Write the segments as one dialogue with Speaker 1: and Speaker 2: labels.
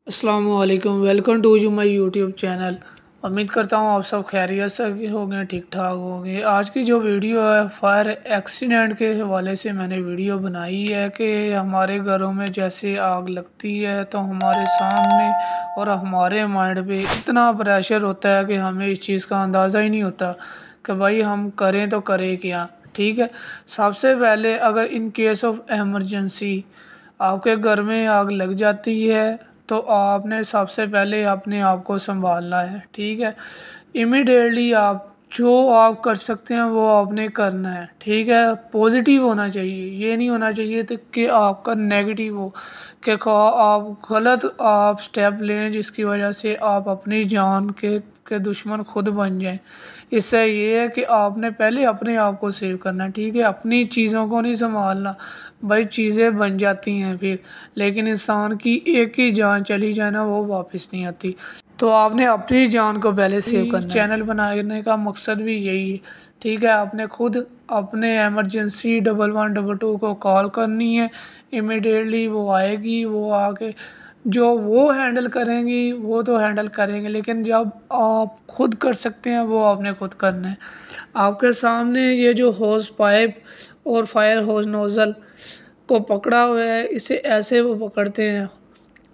Speaker 1: अस्सलामुअलैकुम, welcome to my YouTube channel. उम्मीद करता हूँ आप सब खैरियत से होंगे, ठीक ठाक होंगे। आज की जो वीडियो है फायर एक्सीडेंट के हवाले से मैंने वीडियो बनाई है कि हमारे घरों में जैसे आग लगती है तो हमारे सामने और हमारे माइंड पे इतना प्रेशर होता है कि हमें इस चीज़ का अंदाज़ा ही नहीं होता कि भाई हम करें तो करें क्या। ठीक है, सबसे पहले अगर इन केस ऑफ एमरजेंसी आपके घर में आग लग जाती है तो आपने सबसे पहले अपने आप को संभालना है। ठीक है, इमीडिएटली आप जो आप कर सकते हैं वो आपने करना है। ठीक है, पॉजिटिव होना चाहिए, ये नहीं होना चाहिए तो कि आपका नेगेटिव हो कि आप गलत आप स्टेप लें जिसकी वजह से आप अपनी जान के दुश्मन खुद बन जाएं। इससे ये है कि आपने पहले अपने आप को सेव करना है। ठीक है, अपनी चीज़ों को नहीं संभालना, भाई चीज़ें बन जाती हैं फिर, लेकिन इंसान की एक ही जान चली जाए ना वो वापस नहीं आती। तो आपने अपनी जान को पहले सेव करना है। चैनल बनाने का मकसद भी यही है। ठीक है, आपने खुद अपने एमरजेंसी 1112 को कॉल करनी है, इमिडिएटली वो आएगी, वो आके जो वो हैंडल करेंगी वो तो हैंडल करेंगे, लेकिन जब आप खुद कर सकते हैं वो आपने खुद करना है। आपके सामने ये जो होस पाइप और फायर होस नोज़ल को पकड़ा हुआ है, इसे ऐसे वो पकड़ते हैं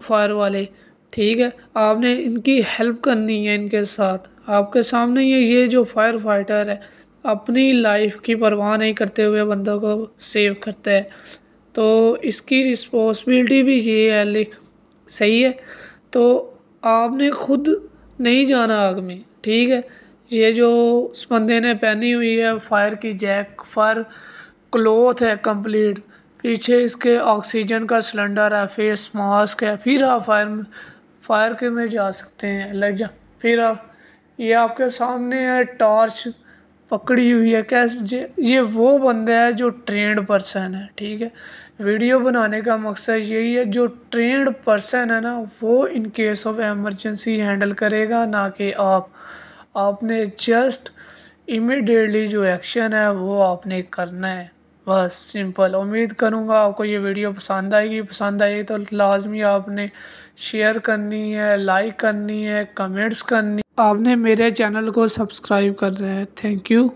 Speaker 1: फायर वाले। ठीक है, आपने इनकी हेल्प करनी है इनके साथ। आपके सामने ये जो फायर फाइटर है अपनी लाइफ की परवाह नहीं करते हुए बंदों को सेव करता है, तो इसकी रिस्पॉन्सिबिलिटी भी ये है। सही है, तो आपने खुद नहीं जाना आग में। ठीक है, ये जो उस बंदे ने पहनी हुई है फायर की जैक, फायर क्लोथ है कंप्लीट, पीछे इसके ऑक्सीजन का सिलेंडर है, फेस मास्क है, फिर आप फायर के में जा सकते हैं, लग जा। फिर आप ये आपके सामने है टॉर्च पकड़ी हुई है। कैसे ये वो बंदा है जो ट्रेंड पर्सन है। ठीक है, वीडियो बनाने का मकसद यही है, जो ट्रेंड पर्सन है ना वो in case of emergency handle करेगा, ना कि आपने जस्ट इमीडिएटली जो एक्शन है वो आपने करना है, बस सिंपल। उम्मीद करूँगा आपको ये वीडियो पसंद आएगी। पसंद आई तो लाजमी आपने शेयर करनी है, लाइक करनी है, कमेंट्स करनी, आपने मेरे चैनल को सब्सक्राइब करना है। Thank you.